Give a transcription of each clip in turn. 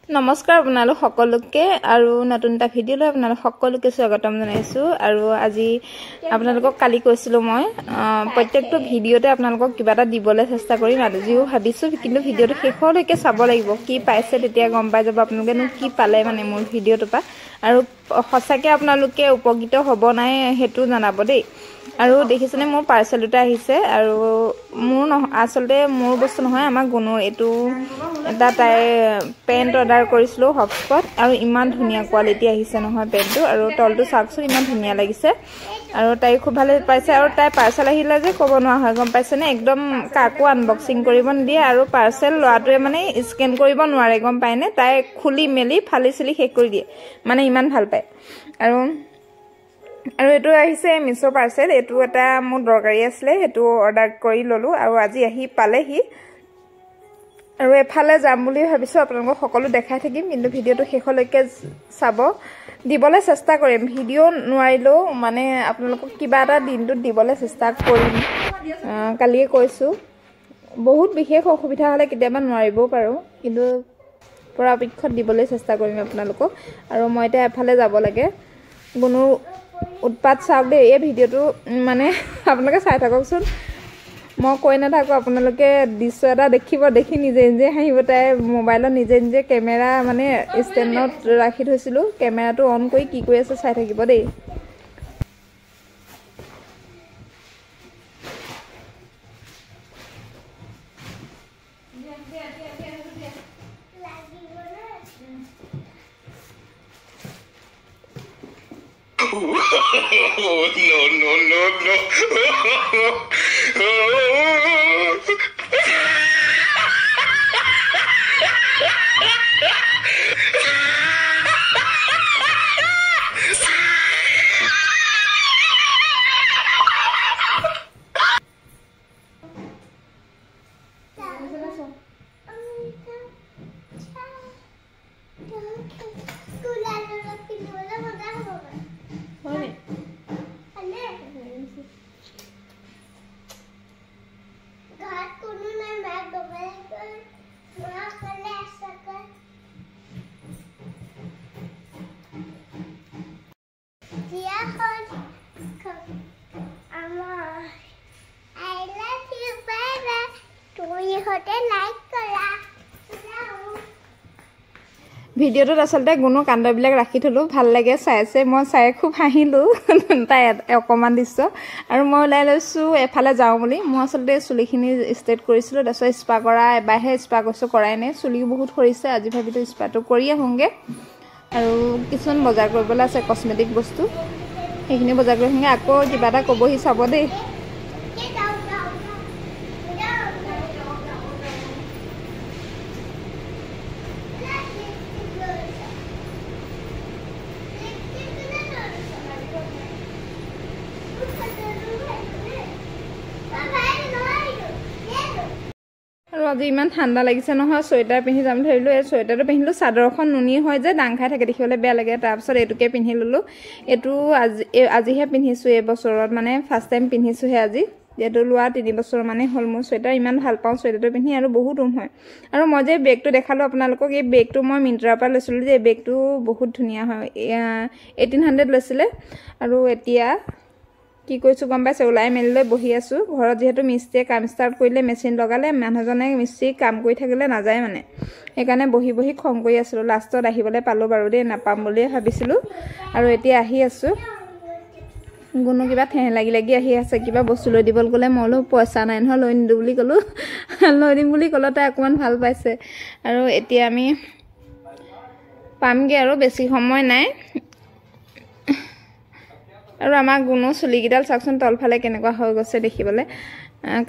নমস্কাৰ আপোনালোক সকলোকে আৰু নতুন এটা ভিডিঅ'লৈ আপোনালোক সকলোকে স্বাগতম জনাইছো আৰু আজি আপোনালোকক কালি কৈছিলো মই প্ৰত্যেকটো ভিডিঅ'তে আপোনালোকক কিবা এটা দিবলৈ চেষ্টা কৰিম আজিও ভাবিছো কিন্তু ভিডিঅ'টো শেষলৈকে চাব লাগিব কি পাইছে তেতিয়া গম পাই যাব আপোনালোকেনো কি পালে মানে মোৰ ভিডিঅ'টো আৰু সঁচাকে আপোনালোকে উপকৃত হ'ব নাই হেতু জনাব দেই আৰু দেখিছনে মোৰ পাৰ্সেল দুটা আহিছে আৰু মোৰ আসলতে মোৰ বস্তু নহয় আমাৰ গুণৰ এটো এটা তাই পেন্ট অৰ্ডাৰ কৰিছিলো হপস্পট আৰু ইমান ধুনিয়া কোৱালিটি আহিছে নহয় পেন্টটো আৰু তলটো চাকছো ইমান ধুনিয়া লাগিছে আৰু তাই খুব ভালে পাইছে আৰু তাই পাৰ্সেল আহিলে যে ক'ব নোৱা হয় গম পাইছেনে একদম কাকো আনবক্সিং কৰিব নিদিয়ে আৰু পাৰ্সেল লৰাটোৱে মানে স্ক্যান কৰিব নোৱাৰে গম পায়নে তাই খুলি মেলি ফালি চিলি শেষ কৰি দিয়ে মানে ইমান ভাল পায় আৰু এটো আহিছে মিছো পাৰ্সেল এটো এটা মোৰ দৰকাৰী আছিল এটো অৰ্ডাৰ কৰি ললো আৰু আজি আহি পালেহি আৰু এফালে যাম বুলি ভাবিছো আপোনালোকক সকলো দেখাই থাকিম কিন্তু ভিডিঅ'টো শেষলৈকে চাব দিবলৈ চেষ্টা কৰিম ভিডিঅ' নোৱাৰিলো মানে আপোনালোকক কিবা এটা দিনটোত দিবলৈ চেষ্টা কৰিম কালিয়ে কৈছো বহুত বিশেষ অসুবিধা হলে কেতিয়াবা নোৱাৰিবও পাৰো কিন্তু পৰাপক্ষত দিবলৈ চেষ্টা কৰিম আপোনালোকক আৰু মই এটা এফালে যাব লাগে কোনো উৎপাত চাওক দে এই ভিডিঅ'টো মানে আপোনালোকে চাই থাককচোন মই কৈ নাথাকো আপোনালোকে দৃশ্য এটা দেখিব দেখি নিজে নিজে হাঁহিব তাই মোবাইলত নিজে নিজে কেমেৰা মানে ষ্টেণ্ডত ৰাখি থৈছিলো কেমেৰাটো অন কৰি কি কৰি আছে চাই থাকিব দেই No. ভিডিঅ'টোত আসলতে গুণৰ কাণ্ডবিলাক ৰাখি থলো ভাল লাগে চাইছে মই চাই খুব হাঁহিলো তাই অকমান দিছো আৰু মই ওলাই লৈছো এফালে যাওঁ বুলি মই আসলতে চুলিখিনি ষ্টেট কৰিছিলো তাৰপিছত স্পা কৰা এবাৰহে স্পা কৰিছো কৰাই নাই চুলিও বহুত সৰিছে আজি ভাবিতো স্পাটো কৰি আহোঁগে আৰু কিছুমান বজাৰ কৰিবলৈ আছে কসমেটিক বস্তু সেইখিনি বজাৰ কৰি আহোঁগে আকৌ কিবা এটা ক'বহি চাব দেই আৰু আজি ইমান ঠাণ্ডা লাগিছে নহয় সোয়েটাৰ পিন্ধি যাম ধৰিলো এই সোয়েটাৰটো পিন্ধিলো চাদৰখন নুনি হয় যে ডাং খাই থাকে দেখিবলৈ বেয়া লাগে তাৰপিছত এটোকে পিন্ধি ললো এটো আজিহে পিন্ধিছো এই বছৰত মানে ফাৰ্স্ট টাইম পিন্ধিছোহে আজি যেটো লোৱা 3 বছৰ মানে হল মোৰ সোয়েটাৰ ইমান ভাল পাওঁ সোয়েটাৰটো পিন্ধি আৰু বহুত উম হয় আৰু মই যে বেগটো দেখালো আপোনালোকক এই বেগটো মই মিন্ত্ৰাৰ পৰা লৈছিলো যে বেগটো বহুত ধুনিয়া হয় 1800 লৈছিলে আৰু এতিয়া কি কৈছো গম পাইছে ওলাই মেলিলৈ বহি আছো ঘৰত যেহেতু মিস্ত্ৰীয়ে কাম ষ্টাৰ্ট কৰিলে মেচিন লগালে মানুহজনে মিস্ত্ৰী কাম কৰি থাকিলে নাযায় মানে সেইকাৰণে বহি বহি খং কৰি আছিলো লাষ্টত আহিবলৈ পালো বাৰু দেই নাপাম বুলি ভাবিছিলো আৰু এতিয়া আহি আছো গুণ কিবা ঠেহ লাগি আহি আছে কিবা বস্তু লৈ দিবলৈ গলে মইলো পইচা নাই নহয় লৈ নিদু বুলি কলো লৈ দিম বুলি কলতে অকমান ভাল পাইছে আৰু এতিয়া আমি পামগে আৰু বেছি সময় নাই আৰু আমাৰ গুণো চুলিকিডাল চাকচোন তলফালে কেনেকুৱা হৈ গৈছে দেখিবলৈ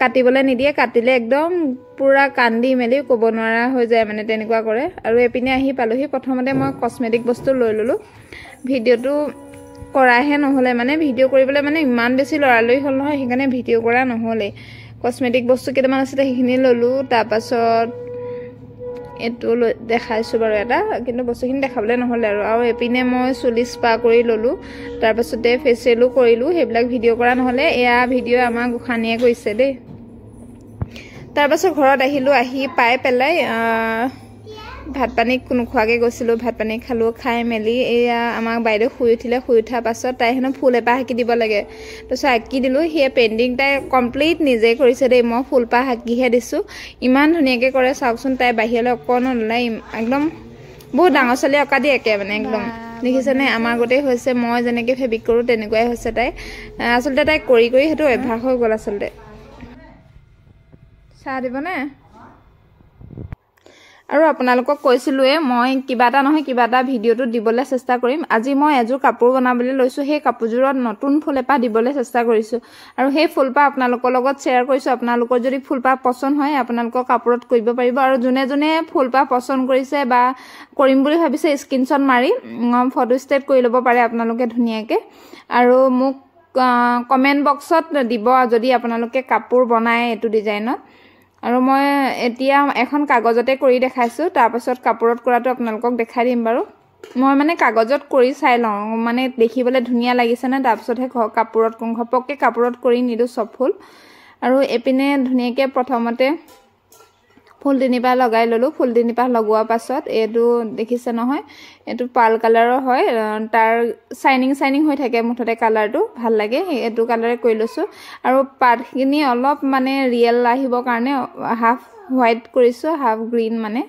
কাটিবলৈ নিদিয়ে কাটিলে একদম পুৰা কান্দি মেলি ক'ব নোৱাৰা হৈ যায় মানে তেনেকুৱা কৰে আৰু এপিনে আহি পালোহি প্ৰথমতে মই কসমেটিক বস্তু লৈ ললো ভিডিঅ'টো কৰাহে নহলে মানে ভিডিঅ' কৰিবলৈ মানে ইমান বেছি লৰালৰি হ'ল নহয় সেইকাৰণে ভিডিঅ' কৰা নহলে কসমেটিক বস্তু কেইটামান আছিল সেইখিনি ললো তাৰপাছত এটো দেখাইছো বাৰু এটা কিন্তু বস্তুখিনি দেখাবলৈ নহলে আৰু এপিনে মই চুলি স্পা কৰি ললো তাৰ পাছতে ফেচিয়েলো কৰিলো হেবিলাক ভিডিঅ' কৰা নহলে এয়া ভিডিঅ' আমাৰ গুখানিয়ে কৰিছে দেই তাৰ পাছত ঘৰত আহিলো আহি পাই পেলাই ভাত পানী কোনো খোৱাকৈ গৈছিলোঁ ভাত পানী খালোঁ খাই মেলি এয়া আমাক বাইদেউ শুই উঠিলে শুই উঠাৰ পাছত তাই হেনো ফুল এপাহ আঁকি দিব লাগে তাৰপিছত আঁকি দিলোঁ সেয়া পেইণ্টিং তাই কমপ্লিট নিজে কৰিছে দেই মই ফুলপাহ আঁকিহে দিছোঁ ইমান ধুনীয়াকৈ কৰে চাওকচোন তাই বাহিৰলৈ অকণো নোলাই একদম বহুত ডাঙৰ ছোৱালী অঁকা দিয়ে একে মানে একদম দেখিছেনে আমাৰ গোটেই হৈছে মই যেনেকৈ ফেব্ৰিক কৰোঁ তেনেকুৱাই হৈছে তাই আচলতে তাই কৰি কৰি সেইটো অভ্যাস হৈ গ'ল আচলতে চাহ দিবনে আৰু আপোনালোকক কৈছিলোঁৱে মই কিবা এটা নহয় কিবা এটা ভিডিঅ'টো দিবলৈ চেষ্টা কৰিম আজি মই এযোৰ কাপোৰ বনাবলৈ লৈছোঁ সেই কাপোৰযোৰত নতুন ফুল এপাহ দিবলৈ চেষ্টা কৰিছোঁ আৰু সেই ফুলপাহ আপোনালোকৰ লগত শ্বেয়াৰ কৰিছোঁ আপোনালোকৰ যদি ফুলপাহ পচন্দ হয় আপোনালোকৰ কাপোৰত কৰিব পাৰিব আৰু যোনে যোনে ফুলপাহ পচন্দ কৰিছে বা কৰিম বুলি ভাবিছে স্ক্ৰীনশ্বট মাৰি ফটো ষ্টেট কৰি ল'ব পাৰে আপোনালোকে ধুনীয়াকৈ আৰু মোক কমেণ্ট বক্সত দিব যদি আপোনালোকে কাপোৰ বনায় এইটো ডিজাইনত আৰু মই এতিয়া এখন কাগজতে কৰি দেখাইছোঁ তাৰপাছত কাপোৰত কৰাটো আপোনালোকক দেখাই দিম বাৰু মই মানে কাগজত কৰি চাই লওঁ মানে দেখিবলৈ ধুনীয়া লাগিছেনে তাৰপিছতহে কাপোৰত ঘপককৈ কাপোৰত কৰি নিদিওঁ চব ফুল আৰু এপিনে ধুনীয়াকৈ প্ৰথমতে ফুল তিনিপাহ লগাই ল'লোঁ ফুল তিনিপাহ লগোৱাৰ পাছত এইটো দেখিছে নহয় এইটো পাৰ্ল কালাৰৰ হয় তাৰ চাইনিং হৈ থাকে মুঠতে কালাৰটো ভাল লাগে এইটো কালাৰে কৰি লৈছোঁ আৰু পাতখিনি অলপ মানে ৰিয়েল আহিবৰ কাৰণে হাফ হোৱাইট কৰিছোঁ হাফ গ্ৰীণ মানে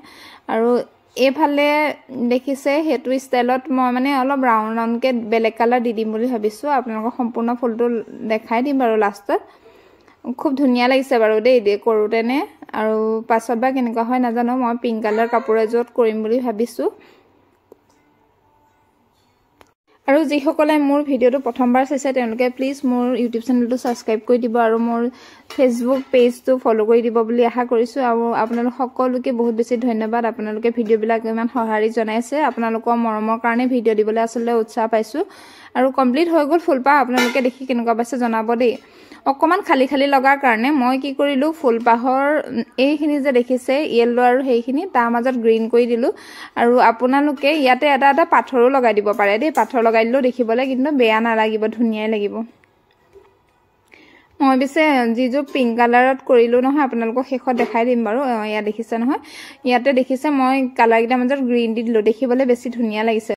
আৰু এইফালে দেখিছে সেইটো ষ্টাইলত মই মানে অলপ ৰাউণ্ডকৈ বেলেগ কালাৰ দি দিম বুলি ভাবিছোঁ আপোনালোকক সম্পূৰ্ণ ফুলটো দেখাই দিম বাৰু লাষ্টত খুব ধুনীয়া লাগিছে বাৰু দেই কৰোঁতেনে আৰু পাছত বা কেনেকুৱা হয় নাজানো মই পিংক কালাৰ কাপোৰ এযোৰত কৰিম বুলি ভাবিছোঁ আৰু যিসকলে মোৰ ভিডিঅ'টো প্ৰথমবাৰ চাইছে তেওঁলোকে প্লিজ মোৰ ইউটিউব চেনেলটো ছাবস্ক্ৰাইব কৰি দিব আৰু মোৰ ফেচবুক পেজটো ফ'ল' কৰি দিব বুলি আশা কৰিছোঁ আৰু আপোনালোক সকলোকে বহুত বেছি ধন্যবাদ আপোনালোকে ভিডিঅ'বিলাক ইমান সঁহাৰি জনাইছে আপোনালোকৰ মৰমৰ কাৰণে ভিডিঅ' দিবলৈ আচলতে উৎসাহ পাইছোঁ আৰু কমপ্লিট হৈ গ'ল ফুলপাহ আপোনালোকে দেখি কেনেকুৱা পাইছে জনাব দেই অকণমান খালী খালী লগাৰ কাৰণে মই কি কৰিলোঁ ফুলপাহৰ এইখিনি যে দেখিছে য়েল্লো আৰু সেইখিনি তাৰ মাজত গ্ৰীণ কৰি দিলোঁ আৰু আপোনালোকে ইয়াতে এটা এটা পাথৰো লগাই দিব পাৰে দেই পাথৰ লগাই দিলেও দেখিবলৈ কিন্তু বেয়া নালাগিব ধুনীয়াই লাগিব মই পিছে যিযোৰ পিংক কালাৰত কৰিলোঁ নহয় আপোনালোকক শেষত দেখাই দিম বাৰু ইয়াত দেখিছে নহয় ইয়াতে দেখিছে মই কালাৰকেইটাৰ মাজত গ্ৰীণ দি দিলোঁ দেখিবলৈ বেছি ধুনীয়া লাগিছে